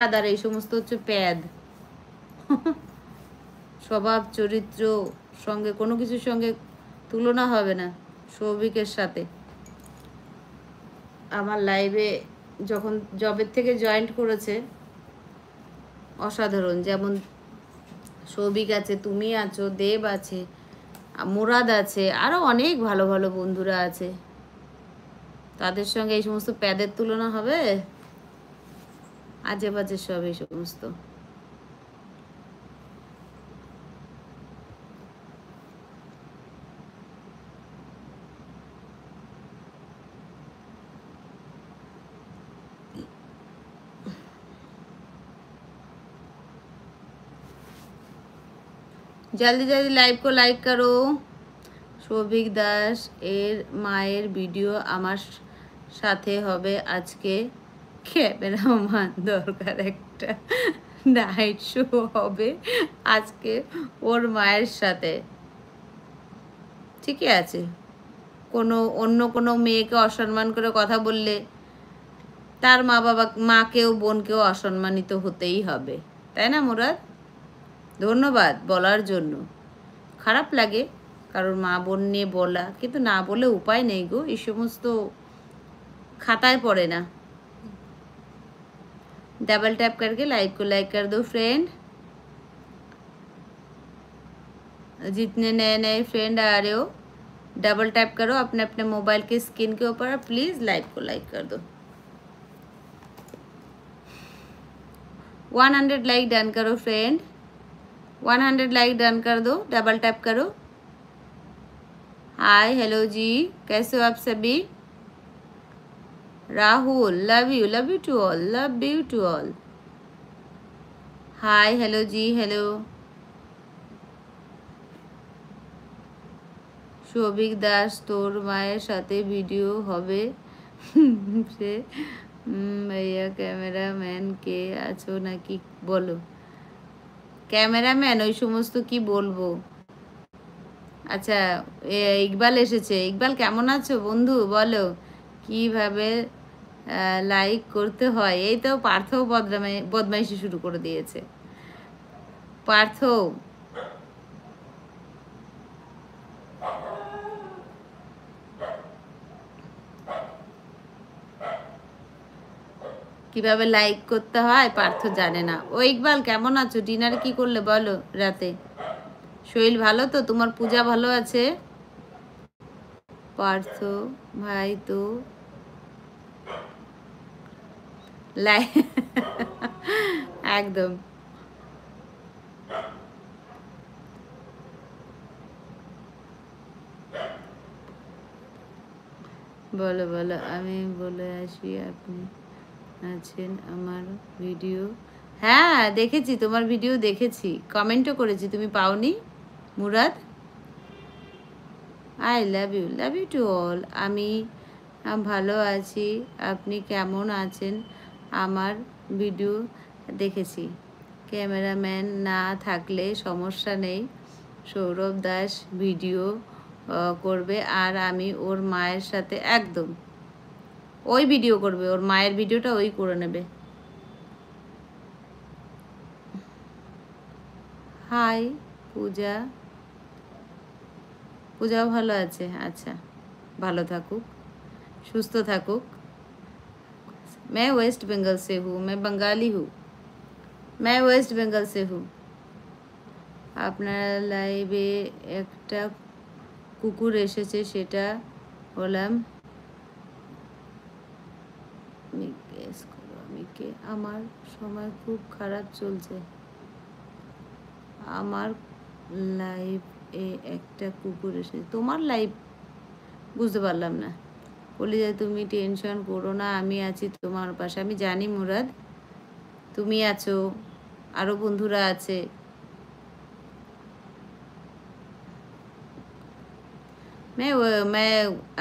আর এই সমস্ত হচ্ছে প্যাদ। স্বভাব চরিত্র সঙ্গে কোনো কিছুর সঙ্গে তুলনা হবে না সৌভিকের সাথে। আমার লাইভে যখন জবের থেকে জয়েন্ট করেছে অসাধারণ। যেমন সৌভিক আছে, তুমি আছো, দেব আছে, মুরাদ আছে, আরও অনেক ভালো ভালো বন্ধুরা আছে। তাদের সঙ্গে এই সমস্ত প্যাদের তুলনা হবে? আজে বাজে সব এই সমস্ত। जल्दी जल्दी लाइव को लाइक करो। সৌভিক দাস এর মায়ের ভিডিও আমার সাথে হবে আজকে। ক্যামেরাম্যান দরকার একটা, নাইট শো হবে আজকে ওর মায়ের সাথে। ঠিকই আছে, অন্য কোনো মেয়েকে অসম্মান করে কথা বললে তার মাকেও বোনকেও অসম্মানিত হতেই হবে, তাই না মুরাদ? ধন্যবাদ বলার জন্য। খারাপ লাগে কারোর মা বোন নিয়ে বলা, কিন্তু না বলে উপায় নেই গো, এই সমস্ত খাতায় पड़े ना। डबल टैप करके लाइव को लाइक कर दो फ्रेंड। जितने नए नए फ्रेंड आ रहे हो डबल टैप करो अपने अपने मोबाइल के स्क्रीन के ऊपर, प्लीज़ लाइव को लाइक कर दो। 100 लाइक डन करो फ्रेंड, 100 लाइक डन कर दो, डबल टैप करो। हाय हेलो जी, कैसे हो आप सभी? Rahul love you to all, love you to all. Hi hello जी, हेलो। সৌভিক দাস তোর মায়ের সাথে ভিডিও হবে সে ভাইয়া ক্যামেরাম্যান কে আছো নাকি বলো? ক্যামেরাম্যান ওই সমস্ত কি বলবো। আচ্ছা ইকবাল এসেছে। ইকবাল কেমন আছো বন্ধু, বলো কিভাবে লাইক করতে হয়? এই তো পার্থ বদমাইশি শুরু করে দিয়েছে। পার্থ কিভাবে লাইক করতে হয় পার্থ জানে না। ও ইকবাল কেমন আছো? ডিনার কি করলে বলো রাতে? শরীর ভালো তো তোমার? পূজা ভালো আছে? পার্থ ভাই তো একদম বলো বলো, আমি বলে আসি আপনি আছেন আমার ভিডিও। হ্যাঁ দেখেছি, তোমার ভিডিও দেখেছি, কমেন্টও করেছি, তুমি পাওনি Murad? I love you to all. আমি ভালো আছি, আপনি কেমন আছেন? আমার ভিডিও দেখেছি। ক্যামেরাম্যান না থাকলে সমস্যা নেই, সৌরভ দাস ভিডিও করবে আর আমি ওর মায়ের সাথে একদম ওই ভিডিও করবে, ওর মায়ের ভিডিওটা ওই করে নেবে। হাই পূজা, পূজাও ভালো আছে। আচ্ছা ভালো থাকুক, সুস্থ থাকুক। मैं वेस्ट बंगाल से हूँ, मैं बंगाली हूँ, मैं वेस्ट बंगाल से हूँ। আপনার লাইভে একটা কুকুর এসেছে, সেটা হলাম আমি কে? আমার সময় খুব খারাপ চলছে। আমার লাইভ এ একটা কুকুর এসেছে, তোমার লাইভ বুঝতে পারলাম না। বলি যে তুমি টেনশন করো না, আমি আছি তোমার পাশে। আমি জানি মুরাদ তুমি আছো, আরও বন্ধুরা আছে। मैं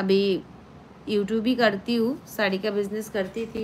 अभी यूट्यूब ही करती हूँ, साड़ी का बिजनेस करती थी।